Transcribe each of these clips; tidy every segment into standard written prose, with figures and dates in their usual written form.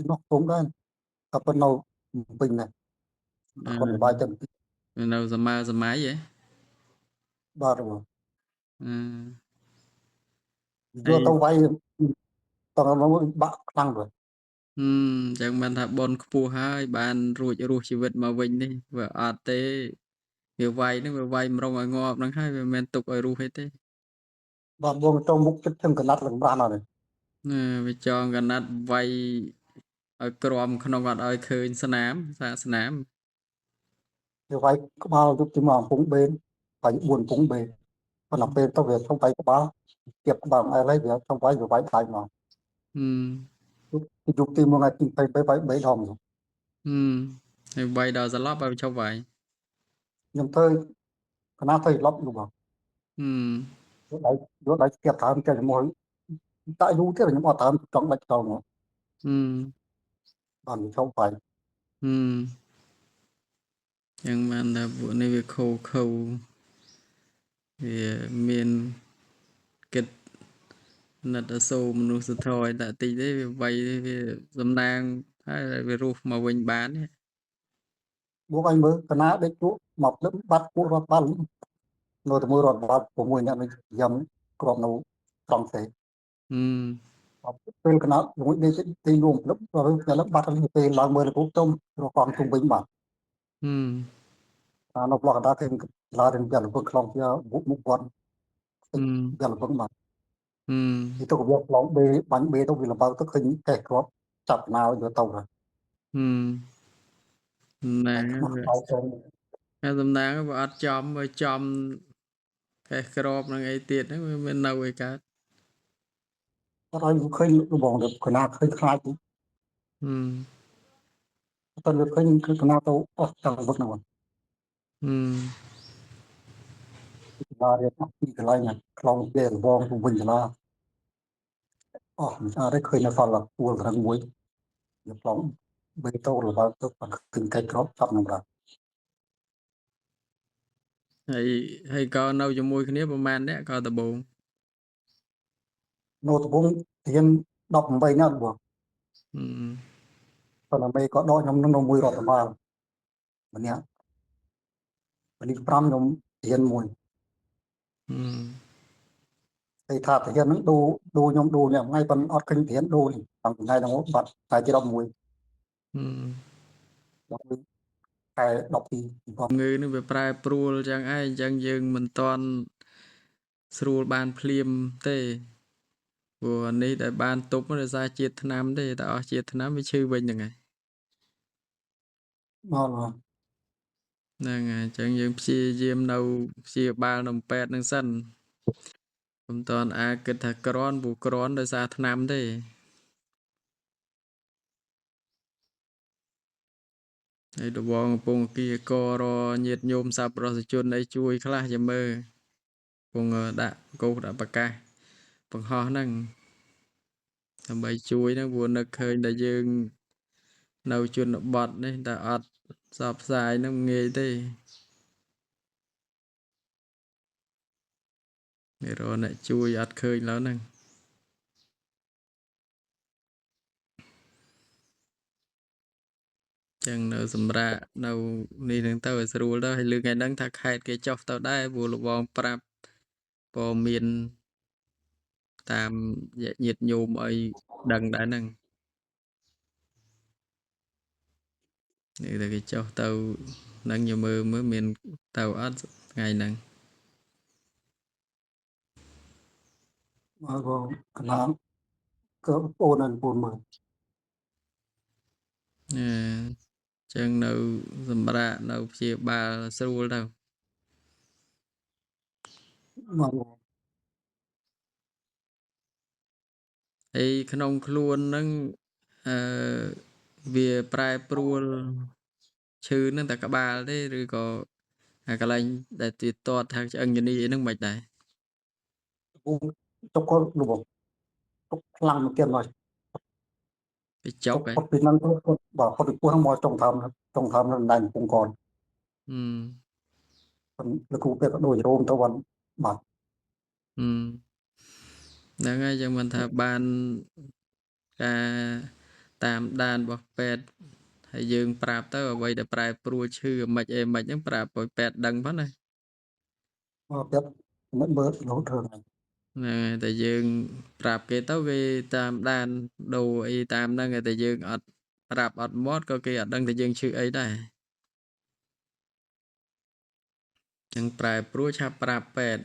nó cũng đấy tập bên nào bình này còn bài chân đâu giờ máy vậy ba rồi à, vô hay tàu vay toàn nó bạc tăng rồi chẳng bàn thà bon phu hai bàn ruộtชีวิตมาវិញនេះវាអត់ទេវាវាយនេះវាវាយម្រងឲ្យងាប់ហ្នឹងហើយវាមិនទុកឲ្យរស់ទេទេ và buông trong mục chất thêm cái nát lần ba nào này វាចងកណាត់វាយឲ្យក្រមក្នុងអត់ឲ្យឃើញស្នាមសាកស្នាម thì vay có bao lúc thì mà cũng bên phải buồn cũng bên còn là bên tao về không phải có bao tiếp bằng ai lấy việc không phải vừa vay phải mà ហឹម thì chụp tìm một ngày tìm phải phải phải bảy đồng rồi ហឹមហើយវាយដល់សន្លប់ឲ្យឈប់វាយ nhưng thôi cái nát thôi lắm luôn mà ហឹម rồi đấy tiếp tham cái mỗi tại đủ thế là những mà tham trong bạch đầu mà ហឹម bằng không phải ហឹមចឹងបានថាពួកនេះវាខូវាមានគិតណិតអសូរមនុស្សធម៌តែតិចទេវាវាយវាសំណាងហើយវារស់មកវិញបានទេ buộc anh mới cái nát đấy chú mọc lớp bắt cua rót bắt rồi tụi môi rót bắt của môi nhận mình dầm còn nấu trong thế ហឹម ពេលកណោមួយនេះទីរួមលឹបទៅលឹបបាត់ទៅពេលឡើងមើលគោទុំរកកំទុំវិញបាទ ហឹម អានៅប្លុកដាគេឡារិនយ៉ាងពឹកខ្លងជាមុខគាត់ ហឹម យ៉ាងពឹកបាទ ហឹម ទីទៅវាខ្លងបេបាញ់បេទៅវាលបើទៅឃើញកេះគ្រាប់ចាប់ណៅយកទៅហើយ ហឹមហ្នឹងខ្មាស់ហើយ បោទៅ ហើយសំណាងវាអត់ចំបើចំកេះក្របនឹងអីទៀតហ្នឹងវាមាននៅឯកើតអត់ឲ្យឃើញរបងទៅកណាឃើញខ្លាច ហឹម ទៅលើឃើញគឺកណាទៅអស់ទាំងវឹកហ្នឹង ហឹម ឡារៀនពីកន្លែងខ្លងពេលរបងទៅវិញឡាអស់អត់ឃើញនៅសល់ពួលត្រឹងមួយវាខ្លងបេទៅរបើទៅឃើញកេះគ្រាប់ចាប់នឹងបាទ ហើយក៏នៅជាមួយគ្នាប្រហែលអ្នកក៏ដំបង នៅត្បូងរៀន18ណាស់បង ហឹម ប៉ុន្តែមេក៏ដកខ្ញុំនៅមួយរដ្ឋបាលម្នាក់នេះ5ខ្ញុំរៀនមួយ ហឹម គេថាទៅរៀនហ្នឹងដូខ្ញុំដូនេះថ្ងៃប៉ុន្តែអត់ឃើញរៀនដូនេះតាំងពីថ្ងៃហ្នឹងបាត់តែទី11ហឹម 11ខែ12គាត់ ងើនេះវាប្រែប្រួលចឹងឯងអញ្ចឹងយើងមិនតាន់ស្រួលបានភ្លាមទេព្រោះនេះដែលបានទប់ដោយសារជាតិថ្នាំទេតែអស់ជាតិថ្នាំវាឈឺវិញហ្នឹងហើយ មក ហ្នឹងហើយអញ្ចឹងយើងព្យាយាមនៅព្យាបាលនៅពេទ្យហ្នឹងសិនមិនតាន់អាចគិតថាក្រនព្រោះក្រនដោយសារថ្នាំទេហើយដបងកំពុងគៀករញាតញោមសប្បុរសជនអីជួយខ្លះចាំមើលកំពុងដាក់កោសដាក់ប្រកាសបង្ហោះហ្នឹងដើម្បីជួយហ្នឹងព្រោះនឹកឃើញតែយើងនៅជនបទនេះតែអត់ផ្សព្វផ្សាយហ្នឹងងាយទេមានរកអ្នកជួយអត់ឃើញឡើយហ្នឹងចឹងនៅសម្រាប់នៅនេះហ្នឹងទៅឲ្យស្រួលទៅហើយលើថ្ងៃហ្នឹងថាខេត្តគេចុះទៅដែរព្រោះលបងប្រាប់ព័ត៌មានតាមញាតិញោមឲ្យដឹងដែរហ្នឹងនេះតែគេចុះទៅនឹងញមើលមើលមានទៅអត់ថ្ងៃហ្នឹង មកកណាក៏អូននឹងពូនមើល អឺចឹងនៅសម្រាប់នៅព្យាបាលស្រួលទៅ មក ហើយក្នុងខ្លួនហ្នឹងអឺវាប្រែប្រួលឈឺហ្នឹងតែក្បាលទេឬក៏អាកន្លែងដែលទីទាត់ថាឆ្អឹងជំនីអីហ្នឹងមិនដែរ ពូទុកក៏លបងទុកខ្លាំងមកទៀតមក វាចុក ទុក ហ៎ ផុតពីហ្នឹងទៅបាទផុតពីពោះហ្នឹងមកចុងតាមនៅដៃពងកន ហឹម លោកគ្រូពេលក៏ដូចរោមទៅបាទ ហឹមហ្នឹងហើយចឹងមិនថាបានការ តាមដានរបស់ពេទ្យហើយយើងប្រាប់ទៅអ្វីដែលប្រែប្រួលឈឺមិនអីមិនហ្នឹងប្រាប់ឲ្យពេទ្យដឹងផងណា Biếtមិនមើលរហូតរឿងហ្នឹង ហ្នឹងហើយតែយើងប្រាប់គេទៅគេតាមដានដូរអីតាមហ្នឹងតែយើងអត់ប្រាប់អត់មាត់ក៏គេអត់ដឹងថាយើងឈឺអីដែរចឹងប្រែប្រួលឆាប់ប្រាប់ពេទ្យ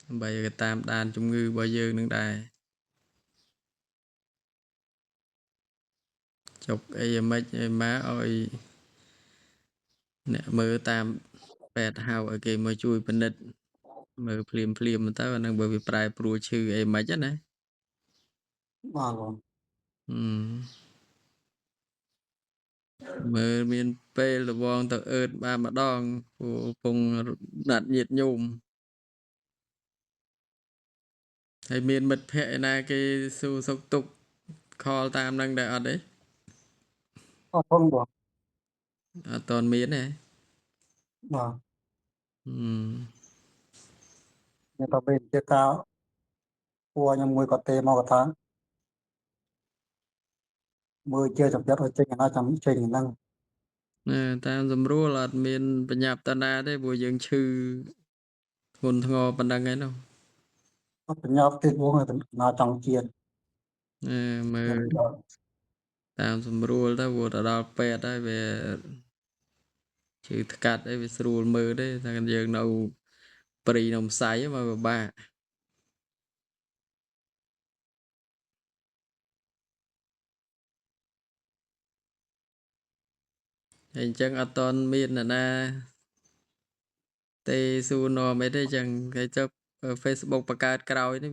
ដើម្បីឲ្យគេតាមដានជំងឺរបស់យើងនឹងដែរចុកអីមិនអីមកឲ្យអ្នកមើលតាមពេទ្យហៅឲ្យគេមកជួយពិនិត្យមើលភ្លាមទៅអាហ្នឹងបើវាប្រែប្រួលឈឺអីមិនណា បាទបង មើលមានពេលរវងទៅអឺតបានម្ដងព្រោះកំពុងណាត់ញាតញោមហើយមានមិត្តភ័ក្តិឯណាគេសួរសុខទុក្ខខលតាមហ្នឹងដែរអត់ទេ អត់ផងបង អត់តន់មានទេ បាទ ហឹម អ្នកក៏ពេលជាការពួកខ្ញុំមួយក៏ទេមកក៏ថាមើលជាចំពាត់ឲ្យចេញណាចាំចេញហ្នឹង តាមស្រួលអត់មានបញ្ញត្តិតាណាទេព្រោះយើងឈឺធ្ងន់ធ្ងរប៉ុណ្ណឹងឯនោះ អត់ប្រញាប់ទេបងណាចង់ជាតិ មើលតាមស្រួលទៅព្រោះទៅដល់ពេទ្យហើយវាឈឺថ្កាត់អីវាស្រួលមើលទេតែយើងនៅព្រីនៅផ្សៃមកពិបាកហើយអញ្ចឹងអត់តន់មានអ្នកណាទេសួរនាំអីទេចឹងគេចុះ Facebook បង្កើតក្រោយនេះ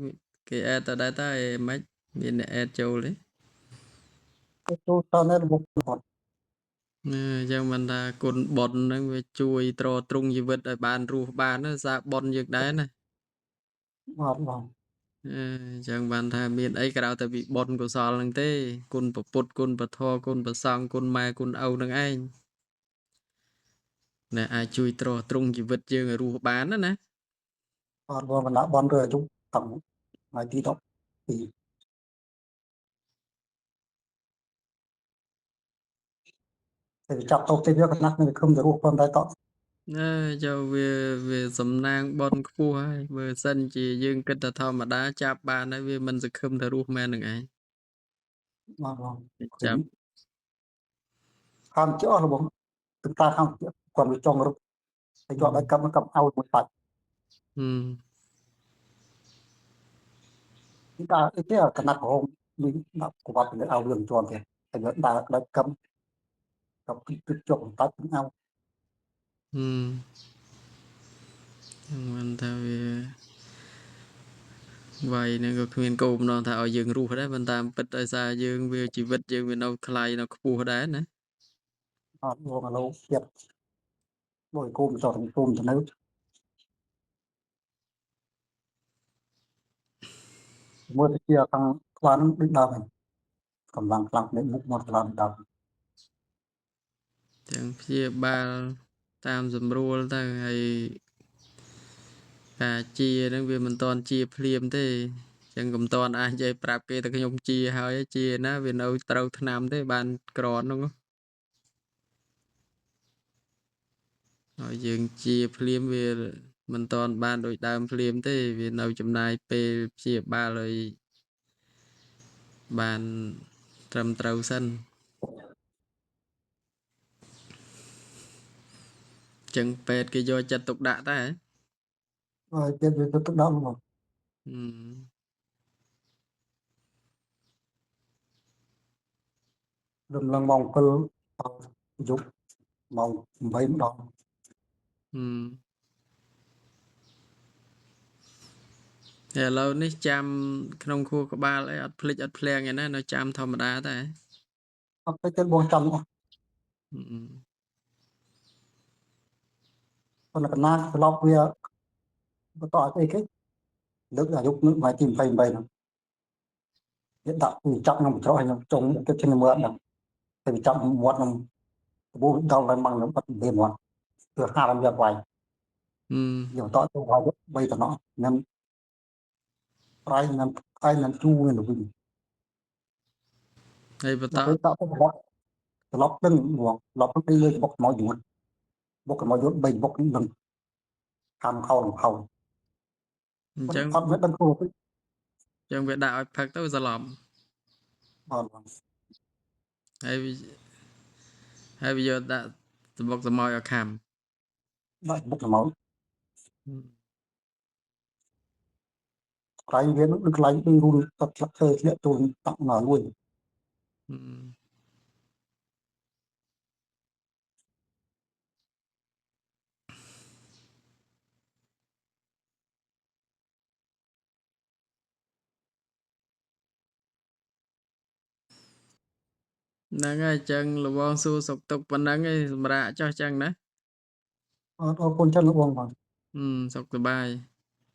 គេអេតទៅដែរតើមិនមានអ្នកអេតចូលទេ ទៅចូលតនៅរបស់គាត់ អញ្ចឹងមិនថាគុណបុណ្យហ្នឹងវាជួយទ្រទ្រង់ជីវិតឲ្យបានរស់បានសារបុណ្យយើងដែរណា បាទបង អញ្ចឹងបានថាមានអីក្រៅតែពីបុណ្យកុសលហ្នឹងទេគុណពុទ្ធគុណពធគុណប្រសង្ឃគុណម៉ែគុណឪនឹងឯងដែលអាចជួយទ្រទ្រង់ជីវិតយើងឲ្យរស់បានណា បាទបងបណ្ដាបនឬអាយុតាំងថ្ងៃទី12តែចាប់ទៅទេវាកណាស់នឹងខំទៅរស់ប៉ុន្តែត ចូលវាសំណាងបុណ្យខ្ពស់ហើយបើសិនជាយើងគិតតែធម្មតាចាប់បានហើយវាមិនសង្ឃឹមទៅរស់មែននឹងឯង បាទបង ចាប់ ខាងចោះរបស់ទឹកតាខាងគាត់វាចង់រត់ហើយយកដល់កម្មឲ្យមួយបាច់ chúng ta cái cái nắp của mình nắp của bạn để ao đường tròn thì thành ra đã cấm cấm cái trộn tắt cũng ao មិនថាវាវាយនឹងក៏គ្មានគោលបំណងថាឲ្យយើងរស់ដែរប៉ុន្តែពិតដោយសារយើងវាជីវិតយើងវានៅថ្លៃនៅខ្ពស់ដែរណា vô mà lâu thiệt rồi côm cho thằng côm cho nó mua cái kia thằng quán đứng đào này còn lăng lăng đến mục một lần đào ទាំងព្យាបាលតាមសម្រួលទៅហើយការជានឹងវាមិនតន់ជាភ្លាមទេចឹងកុំតន់អាចនិយាយប្រាប់គេតែខ្ញុំជាហើយជាណាវានៅត្រូវថ្នាំទេបានក្រនោះហើយយើងជាភ្លាមវាមិនតន់បានដូចដើមភ្លាមទេវានៅចំណាយពេលព្យាបាលឲ្យបានត្រឹមត្រូវសិនចឹងពេទ្យគេយកចិត្តទុកដាក់ដែរ rồi tiền về tôi đào mà đừng lăng mong cơ dục mong mấy đòn តែឥឡូវនេះចាំក្នុងខួរក្បាលអីអត់ភ្លេចអត់ភ្លាំងឯណានៅចាំធម្មតាតែ không phải tên buông chồng còn là cái na cái lọc kia có tỏi cái nước là dục nước ngoài tìm phải bày nó hiện tại mình chậm nó một chỗ hay nó trông cái trên mưa đó thì mình chậm một nó bố đau lại bằng nó bật lên ngoài từ hai năm giờ quay nhiều tỏi tôi vào bây giờ nó nên ai nên chu nên được ហើយបន្ត ដល់ពេលដាក់ទៅត្រឡប់ដឹងហ្មងត្រឡប់ទៅលើបុកមកយួនបុកមកយួន3បុកនឹងកម្មខោលខោ អញ្ មិន ចឹង អត់វាដឹងគ្រូទៅ ចឹងវាដាក់ឲ្យផឹកទៅសន្លប់ បាទ ហើយវាយកដាក់សំបុកសំោយឲ្យខាំ ដាក់បុកមក ហឹម ក្រៃវានឹងកន្លែងដូចរូនទឹកឆ្លាក់ធ្វើធ្លាក់ចូលតាក់មកលួយ ហឹម ហ្នឹងហើយចឹងល្បងសួរសុខទុក្ខប៉ុណ្ណឹងឯងសម្រាប់ចុះចឹងណា អរគុណច្រើនលោកបងបាទ សុខសប្បាយ